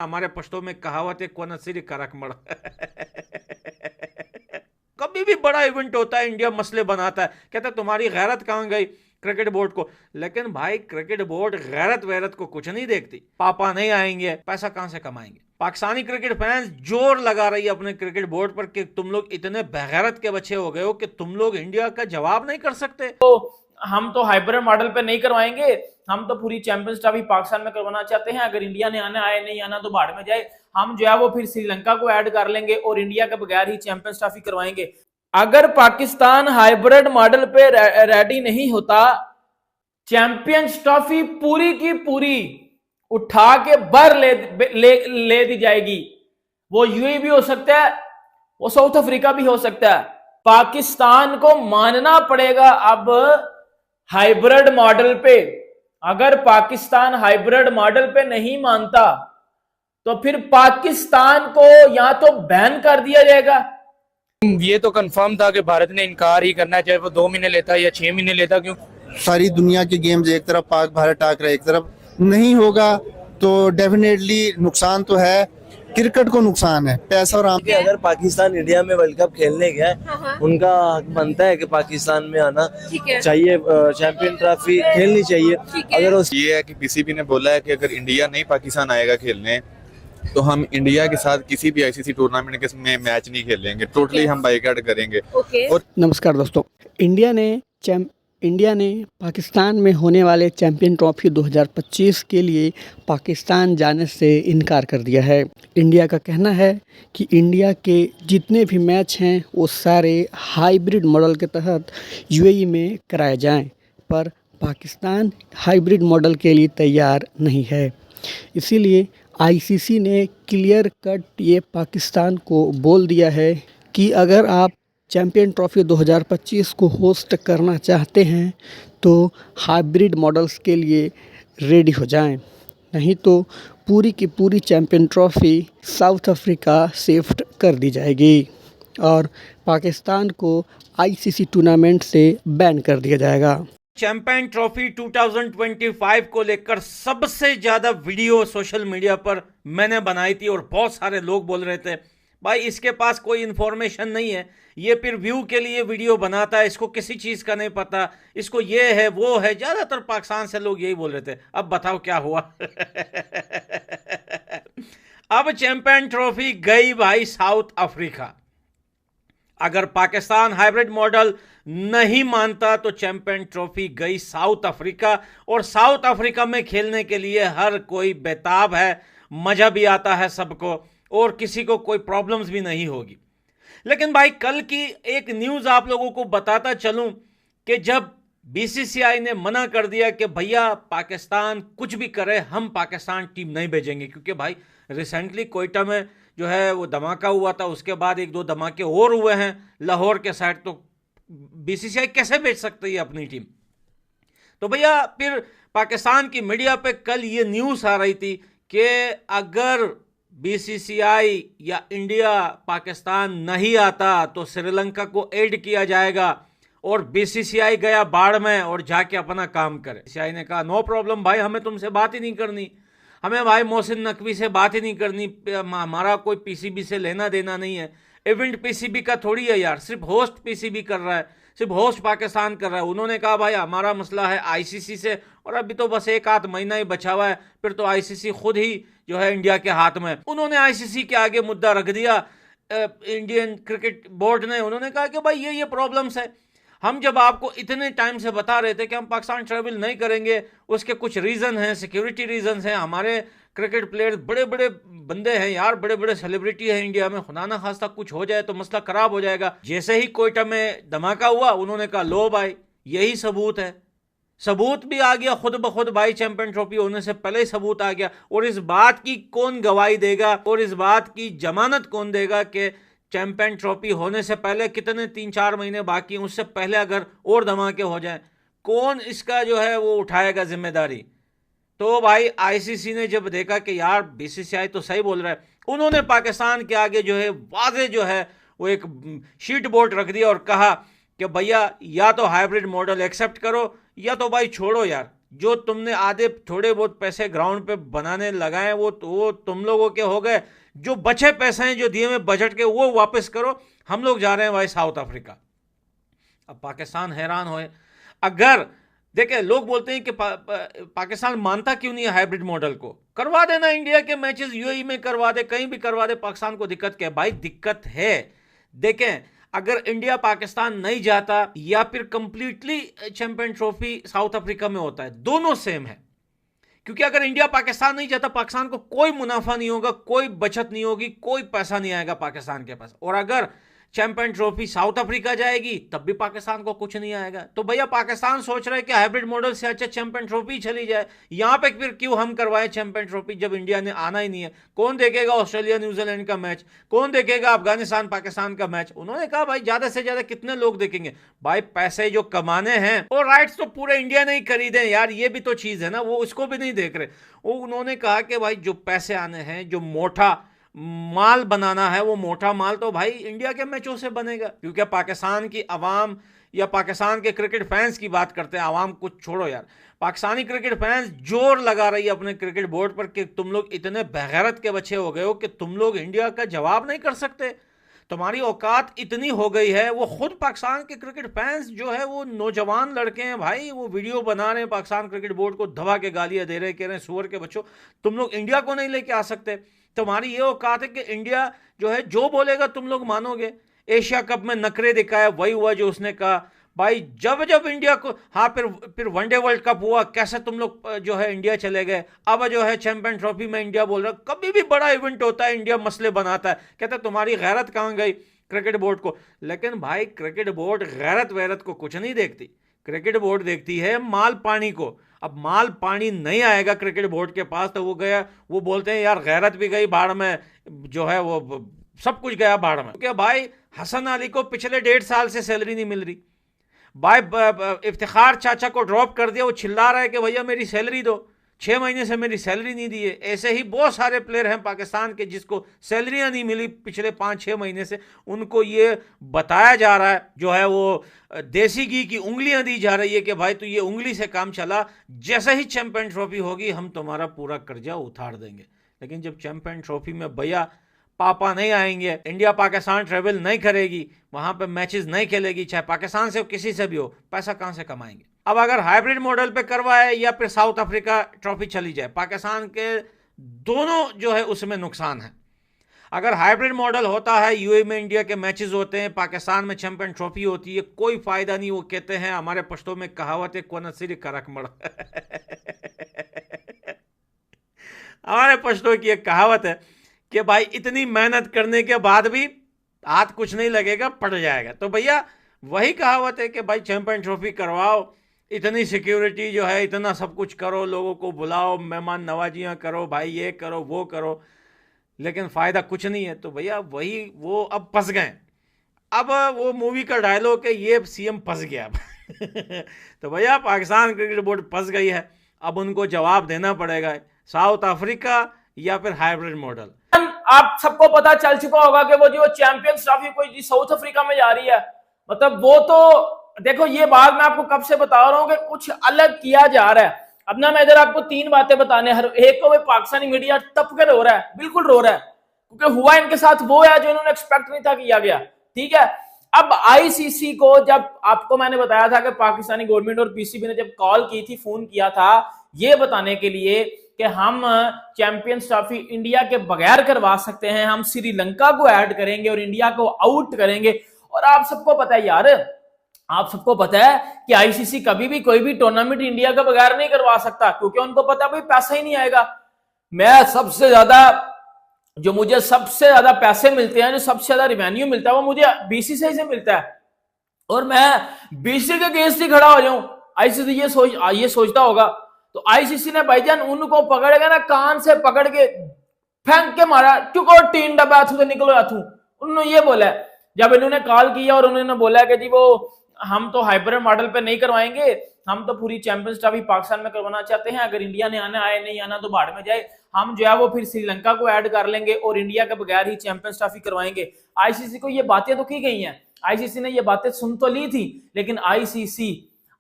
हमारे पश्तो में कहावत है, कौन सिर करक मड़। कभी भी बड़ा इवेंट होता है इंडिया मसले बनाता है, कहता है तुम्हारी गैरत कहां गई क्रिकेट बोर्ड को। लेकिन भाई क्रिकेट बोर्ड गैरत वैरत को कुछ नहीं देखती। पापा नहीं आएंगे, पैसा कहां से कमाएंगे। पाकिस्तानी क्रिकेट फैंस जोर लगा रही है अपने क्रिकेट बोर्ड पर कि तुम लोग इतने बेगैरत के बच्चे हो गए हो कि तुम लोग इंडिया का जवाब नहीं कर सकते। तो हम तो हाइब्रिड मॉडल पे नहीं करवाएंगे, हम तो पूरी चैंपियंस ट्रॉफी पाकिस्तान में करवाना चाहते हैं। अगर इंडिया ने आना आए, नहीं आना तो भाड़ में जाए। हम जो है वो फिर श्रीलंका को ऐड कर लेंगे और इंडिया के बगैर ही चैंपियंस ट्रॉफी करवाएंगे। अगर पाकिस्तान हाइब्रिड मॉडल पे रेडी नहीं होता, चैंपियंस ट्रॉफी पूरी की पूरी उठा के बाहर ले दी जाएगी। वो यूएई भी हो सकता है, वो साउथ अफ्रीका भी हो सकता है। पाकिस्तान को मानना पड़ेगा अब हाइब्रिड मॉडल पे। अगर पाकिस्तान हाइब्रिड मॉडल पे नहीं मानता तो फिर पाकिस्तान को या तो बैन कर दिया जाएगा। ये तो कंफर्म था कि भारत ने इनकार ही करना है, चाहे वो 2 महीने लेता या 6 महीने लेता। क्यों सारी दुनिया के गेम्स एक तरफ, पाक भारत टाकरा एक तरफ, नहीं होगा तो डेफिनेटली नुकसान तो है, क्रिकेट को नुकसान है, पैसा और आम। अगर पाकिस्तान इंडिया में वर्ल्ड कप खेलने गया, उनका हक बनता है कि पाकिस्तान में आना चाहिए, चैंपियन ट्रॉफी खेलनी चाहिए। अगर ये है कि पीसीबी ने बोला है कि अगर इंडिया नहीं पाकिस्तान आएगा खेलने तो हम इंडिया के साथ किसी भी आईसीसी टूर्नामेंट में मैच नहीं खेलेंगे, टोटली हम बाइकआउट करेंगे। और नमस्कार दोस्तों, इंडिया ने पाकिस्तान में होने वाले चैंपियन ट्रॉफी 2025 के लिए पाकिस्तान जाने से इनकार कर दिया है। इंडिया का कहना है कि इंडिया के जितने भी मैच हैं वो सारे हाइब्रिड मॉडल के तहत यूएई में कराए जाएं, पर पाकिस्तान हाइब्रिड मॉडल के लिए तैयार नहीं है। इसीलिए आईसीसी ने क्लियर कट ये पाकिस्तान को बोल दिया है कि अगर आप चैंपियन ट्रॉफी 2025 को होस्ट करना चाहते हैं तो हाइब्रिड मॉडल्स के लिए रेडी हो जाएं, नहीं तो पूरी की पूरी champion trophy south Africa shift कर दी जाएगी और पाकिस्तान को आईसीसी टूर्नामेंट से बैन कर दिया जाएगा। चैंपियन ट्रॉफी 2025 को लेकर सबसे ज्यादा वीडियो सोशल मीडिया पर मैंने बनाई थी और बहुत सारे लोग बोल रहे थे भाई इसके पास कोई इन्फॉर्मेशन नहीं है, ये फिर व्यू के लिए वीडियो बनाता है, इसको किसी चीज़ का नहीं पता, इसको ये है वो है। ज़्यादातर पाकिस्तान से लोग यही बोल रहे थे। अब बताओ क्या हुआ। अब चैंपियन ट्रॉफी गई भाई साउथ अफ्रीका। अगर पाकिस्तान हाइब्रिड मॉडल नहीं मानता तो चैंपियन ट्रॉफी गई साउथ अफ्रीका, और साउथ अफ्रीका में खेलने के लिए हर कोई बेताब है, मज़ा भी आता है सबको और किसी को कोई प्रॉब्लम्स भी नहीं होगी। लेकिन भाई कल की एक न्यूज़ आप लोगों को बताता चलूं कि जब बीसीसीआई ने मना कर दिया कि भैया पाकिस्तान कुछ भी करे हम पाकिस्तान टीम नहीं भेजेंगे, क्योंकि भाई रिसेंटली कोयटा में जो है वो धमाका हुआ था, उसके बाद 1-2 धमाके और हुए हैं लाहौर के साइड, तो बीसीसीआई कैसे भेज सकती है अपनी टीम। तो भैया फिर पाकिस्तान की मीडिया पे कल ये न्यूज़ आ रही थी कि अगर बीसीसीआई या इंडिया पाकिस्तान नहीं आता तो श्रीलंका को ऐड किया जाएगा, और बीसीसीआई गया बाढ़ में और जाके अपना काम करे। बीसीसीआई ने कहा नो प्रॉब्लम भाई, हमें तुमसे बात ही नहीं करनी, हमें भाई मोहसिन नकवी से बात ही नहीं करनी, हमारा कोई पीसीबी से लेना देना नहीं है। इवेंट पीसीबी का थोड़ी है यार, सिर्फ होस्ट पीसीबी कर रहा है, सिर्फ होस्ट पाकिस्तान कर रहा है। उन्होंने कहा भाई हमारा मसला है आईसीसी से, और अभी तो बस 1-8 महीना ही बचा हुआ है, फिर तो आईसीसी खुद ही जो है इंडिया के हाथ में। उन्होंने आईसीसी के आगे मुद्दा रख दिया इंडियन क्रिकेट बोर्ड ने। उन्होंने कहा कि भाई ये प्रॉब्लम्स है, हम जब आपको इतने टाइम से बता रहे थे कि हम पाकिस्तान ट्रैवल नहीं करेंगे, उसके कुछ रीज़न हैं, सिक्योरिटी रीजन हैं, हमारे क्रिकेट प्लेयर्स बड़े बड़े बंदे हैं यार, बड़े बड़े सेलिब्रिटी हैं इंडिया में, खुदा ना खास्ता कुछ हो जाए तो मसला खराब हो जाएगा। जैसे ही कोयटा में धमाका हुआ उन्होंने कहा लो भाई यही सबूत है, सबूत भी आ गया खुद ब खुद भाई, चैंपियन ट्रॉफी होने से पहले ही सबूत आ गया। और इस बात की कौन गवाही देगा और इस बात की जमानत कौन देगा कि चैंपियन ट्रॉफी होने से पहले कितने 3-4 महीने बाकी हैं, उससे पहले अगर और धमाके हो जाएं, कौन इसका जो है वो उठाएगा जिम्मेदारी। तो भाई आईसीसी ने जब देखा कि यार बीसीसीआई तो सही बोल रहा है, उन्होंने पाकिस्तान के आगे जो है वाजे जो है वो एक शीट बोर्ड रख दिया और कहा कि भैया या तो हाइब्रिड मॉडल एक्सेप्ट करो या तो भाई छोड़ो यार, जो तुमने आधे थोड़े बहुत पैसे ग्राउंड पे बनाने लगाए वो तुम लोगों के हो गए। जो बचे पैसे हैं जो दिए हुए बजट के वो वापस करो। हम लोग जा रहे हैं भाई साउथ अफ्रीका। अब पाकिस्तान हैरान होए। अगर देखे लोग बोलते हैं कि पाकिस्तान मानता क्यों नहीं है हाइब्रिड मॉडल को। करवा देना इंडिया के मैचेस यूएई में करवा दे, कहीं भी करवा दे। पाकिस्तान को दिक्कत क्या है भाई? दिक्कत है। देखें अगर इंडिया पाकिस्तान नहीं जाता या फिर completely champion trophy south Africa में होता है, दोनों सेम है। क्योंकि अगर इंडिया पाकिस्तान नहीं जाता पाकिस्तान को कोई मुनाफा नहीं होगा, कोई बचत नहीं होगी, कोई पैसा नहीं आएगा पाकिस्तान के पास। और अगर चैंपियन ट्रॉफी साउथ अफ्रीका जाएगी तब भी पाकिस्तान को कुछ नहीं आएगा। तो भैया पाकिस्तान सोच रहा है कि हाइब्रिड मॉडल से अच्छा चैंपियन ट्रॉफी चली जाए। यहां पे फिर क्यों हम करवाए चैंपियन ट्रॉफी जब इंडिया ने आना ही नहीं है? कौन देखेगा ऑस्ट्रेलिया न्यूजीलैंड का मैच? कौन देखेगा अफगानिस्तान पाकिस्तान का मैच? उन्होंने कहा भाई ज्यादा से ज्यादा कितने लोग देखेंगे? भाई पैसे जो कमाने हैं और राइट्स तो पूरे इंडिया ने ही खरीदे यार, ये भी तो चीज है ना, वो उसको भी नहीं देख रहे। वो उन्होंने कहा कि भाई जो पैसे आने हैं, जो मोटा माल बनाना है, वो मोटा माल तो भाई इंडिया के मैचों से बनेगा। क्योंकि पाकिस्तान की आवाम या पाकिस्तान के क्रिकेट फैंस की बात करते हैं, आवाम कुछ छोड़ो यार, पाकिस्तानी क्रिकेट फैंस जोर लगा रही है अपने क्रिकेट बोर्ड पर कि तुम लोग इतने बेगैरत के बच्चे हो गए हो कि तुम लोग इंडिया का जवाब नहीं कर सकते, तुम्हारी औकात इतनी हो गई है। वो खुद पाकिस्तान के क्रिकेट फैंस जो है वो नौजवान लड़के हैं भाई, वो वीडियो बना रहे हैं पाकिस्तान क्रिकेट बोर्ड को दबा के गालियां दे रहे, कह रहे हैं सुअर के बच्चों तुम लोग इंडिया को नहीं लेके आ सकते। तुम्हारी ये औकात है कि इंडिया जो है जो बोलेगा तुम लोग मानोगे। एशिया कप में नखरे दिखाया, वही हुआ जो उसने कहा। भाई जब जब इंडिया को हाँ फिर वनडे वर्ल्ड कप हुआ, कैसे तुम लोग जो है इंडिया चले गए। अब जो है चैंपियन ट्रॉफी में इंडिया बोल रहा, कभी भी बड़ा इवेंट होता है इंडिया मसले बनाता है, कहता है तुम्हारी गैरत कहाँ गई क्रिकेट बोर्ड को। लेकिन भाई क्रिकेट बोर्ड गैरत वैरत को कुछ नहीं देखती, क्रिकेट बोर्ड देखती है माल पानी को। अब माल पानी नहीं आएगा क्रिकेट बोर्ड के पास तो वो गया, वो बोलते हैं यार गैरत भी गई बाढ़ में, जो है वो सब कुछ गया बाढ़ में। क्योंकि भाई हसन अली को पिछले 1.5 साल से सैलरी नहीं मिल रही। भाई इफ्तिखार चाचा को ड्रॉप कर दिया, वो चिल्ला रहा है कि भैया मेरी सैलरी दो, 6 महीने से मेरी सैलरी नहीं दी है। ऐसे ही बहुत सारे प्लेयर हैं पाकिस्तान के जिसको सैलरियां नहीं मिली पिछले 5-6 महीने से। उनको ये बताया जा रहा है, जो है वो देसी घी की उंगलियां दी जा रही है कि भाई तू ये उंगली से काम चला, जैसे ही चैंपियन ट्रॉफी होगी हम तुम्हारा पूरा कर्जा उतार देंगे। लेकिन जब चैंपियन ट्रॉफी में भैया पापा नहीं आएंगे, इंडिया पाकिस्तान ट्रेवल नहीं करेगी, वहां पे मैचेस नहीं खेलेगी, चाहे पाकिस्तान से किसी से भी हो, पैसा कहां से कमाएंगे? अब अगर हाइब्रिड मॉडल पे करवाए या फिर साउथ अफ्रीका ट्रॉफी चली जाए, पाकिस्तान के दोनों जो है उसमें नुकसान है। अगर हाइब्रिड मॉडल होता है, यूएई में इंडिया के मैचेस होते हैं, पाकिस्तान में चैंपियन ट्रॉफी होती है, कोई फायदा नहीं। वो कहते हैं, हमारे पश्तो में कहावत है, कोनसिरी करक मड़ हमारे पश्तो की एक कहावत है कि भाई इतनी मेहनत करने के बाद भी हाथ कुछ नहीं लगेगा, पड़ जाएगा। तो भैया वही कहावत है कि भाई चैंपियन ट्रॉफी करवाओ, इतनी सिक्योरिटी जो है, इतना सब कुछ करो, लोगों को बुलाओ, मेहमान नवाजियां करो, भाई ये करो वो करो, लेकिन फ़ायदा कुछ नहीं है। तो भैया वही वो अब फंस गए। अब वो मूवी का डायलॉग है, ये सीएम फंस गया तो भैया पाकिस्तान क्रिकेट बोर्ड फंस गई है, अब उनको जवाब देना पड़ेगा, साउथ अफ्रीका या फिर हाइब्रिड मॉडल। आप सबको पता चल चुका होगा कि वो जो चैंपियंस ट्रॉफी कोई साउथ अफ्रीका में जा रही है, मतलब वो तो देखो ये बात मैं आपको कब से बता रहा हूं कि कुछ अलग किया जा रहा है। अब ना मैं इधर आपको 3 बातें बताने, हर एक को पाकिस्तानी मीडिया तप कर रो रहा है, बिल्कुल रो रहा है, क्योंकि हुआ इनके साथ वो है जो इन्होंने एक्सपेक्ट नहीं था किया गया। ठीक है, अब आईसीसी को जब आपको मैंने बताया था कि पाकिस्तानी गवर्नमेंट और पीसीबी ने जब कॉल की थी, फोन किया था ये बताने के लिए कि हम चैंपियंस ट्रॉफी इंडिया के बगैर करवा सकते हैं, हम श्रीलंका को ऐड करेंगे और इंडिया को आउट करेंगे। और आप सबको पता है यार, आप सबको पता है कि आईसीसी कभी भी कोई भी टूर्नामेंट इंडिया के बगैर नहीं करवा सकता, क्योंकि उनको पता है भाई पैसा ही नहीं आएगा। मैं सबसे ज्यादा जो मुझे सबसे ज्यादा पैसे मिलते हैं, जो सबसे ज्यादा रिवेन्यू मिलता है, वो मुझे बीसीसीआई से मिलता है, और मैं बीसीसीआई के अगेंस्ट ही खड़ा हो जाऊं। आईसीसी ये सोचता होगा, तो आईसीसी ने भाईजान उनको पकड़ के ना कान से पकड़ के फेंक के मारा, चुको टीन डब्बा तो निकलो अथू। उन्होंने ये बोला जब इन्होंने कॉल किया और उन्होंने बोला कि जी वो हम तो हाइब्रिड मॉडल पे नहीं करवाएंगे, हम तो पूरी चैंपियंस ट्रॉफी पाकिस्तान में करवाना चाहते हैं, अगर इंडिया ने आना आए, नहीं आना तो बाढ़ में जाए, हम जो है वो फिर श्रीलंका को ऐड कर लेंगे और इंडिया के बगैर ही चैंपियंस ट्रॉफी करवाएंगे। आईसीसी को ये बातें तो की गई हैं, आईसीसी ने ये बातें सुन तो ली थी, लेकिन आईसीसी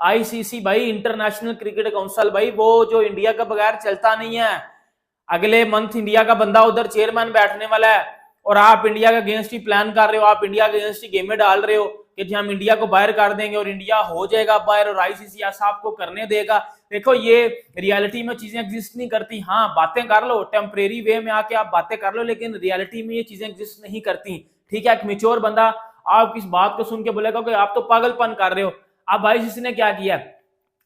आईसीसी भाई, इंटरनेशनल क्रिकेट काउंसिल भाई, वो जो इंडिया के बगैर चलता नहीं है। अगले मंथ इंडिया का बंदा उधर चेयरमैन बैठने वाला है और आप इंडिया के अगेंस्ट ही प्लान कर रहे हो, आप इंडिया के अगेंस्ट ही गेमें डाल रहे हो कि जी हम इंडिया को बाहर कर देंगे और इंडिया हो जाएगा बाहर और आईसीसी ऐसा आपको करने देगा। देखो ये रियलिटी में चीजें एग्जिस्ट नहीं करती। हाँ, बातें कर लो, टेम्परेरी वे में आके आप बातें कर लो, लेकिन रियलिटी में ये चीजें एग्जिस्ट नहीं करती। ठीक है, एक मैच्योर बंदा आप इस बात को सुन के बोलेगा कि आप तो पागलपन कर रहे हो। अब आईसीसी ने क्या किया?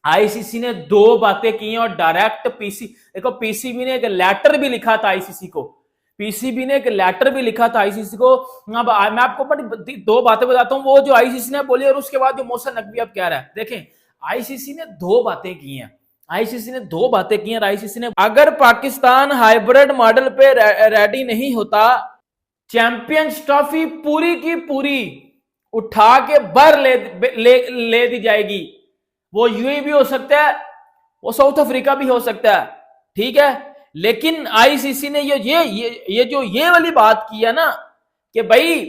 आईसीसी ने 2 बातें की और डायरेक्ट देखो पीसीबी ने एक लेटर भी लिखा था आईसीसी को, पीसीबी ने एक लेटर भी लिखा था आईसीसी को। अब मैं आपको 2 बातें बताता हूं वो जो आईसीसी ने बोली और उसके बाद जो मोहसिन नकवी अब कह रहा है। देखें, आईसीसी ने 2 बातें की हैं, आईसीसी ने 2 बातें की हैं। आईसीसी ने, अगर पाकिस्तान हाइब्रिड मॉडल पे रेडी नहीं होता, चैंपियंस ट्रॉफी पूरी की पूरी उठा के बाहर ले दी जाएगी। वो यूएई भी हो सकता है, वो साउथ अफ्रीका भी हो सकता है, ठीक है। लेकिन आईसीसी ने ये वाली बात की है ना कि भाई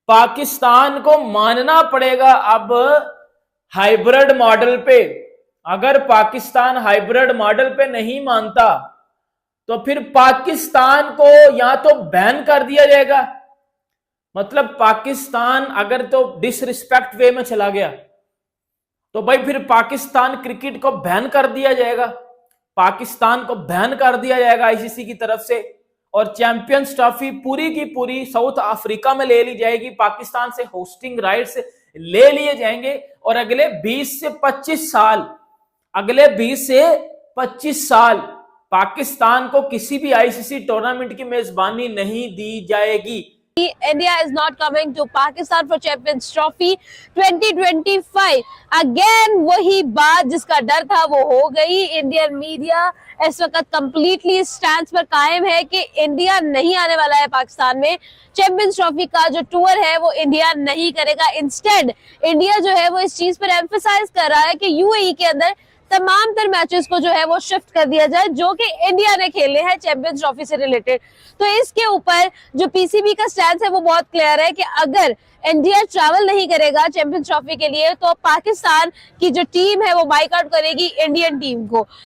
पाकिस्तान को मानना पड़ेगा अब हाइब्रिड मॉडल पे। अगर पाकिस्तान हाइब्रिड मॉडल पे नहीं मानता तो फिर पाकिस्तान को या तो बैन कर दिया जाएगा, मतलब पाकिस्तान अगर तो डिसरिस्पेक्ट वे में चला गया तो भाई फिर पाकिस्तान क्रिकेट को बैन कर दिया जाएगा, पाकिस्तान को बैन कर दिया जाएगा आईसीसी की तरफ से, और चैंपियंस ट्रॉफी पूरी की पूरी साउथ अफ्रीका में ले ली जाएगी, पाकिस्तान से होस्टिंग राइट्स ले लिए जाएंगे और अगले 20 से 25 साल पाकिस्तान को किसी भी आईसीसी टूर्नामेंट की मेजबानी नहीं दी जाएगी। India is not coming to Pakistan for Champions Trophy 2025. Again वही बात जिसका डर था वो हो गई। इंडियन मीडिया इस वक्त कंप्लीटली स्टैंड पर कायम है कि इंडिया नहीं आने वाला है पाकिस्तान में। चैंपियंस ट्रॉफी का जो टूर है वो इंडिया नहीं करेगा। इंस्टेड इंडिया जो है वो इस चीज पर एम्फसाइज कर रहा है कि यूएई के अंदर तमाम तर मैचेस को जो है वो शिफ्ट कर दिया जाए जो कि इंडिया ने खेले हैं चैंपियंस ट्रॉफी से रिलेटेड। तो इसके ऊपर जो पीसीबी का स्टैंड है वो बहुत क्लियर है कि अगर इंडिया ट्रैवल नहीं करेगा चैंपियंस ट्रॉफी के लिए तो पाकिस्तान की जो टीम है वो बाइकआउट करेगी इंडियन टीम को।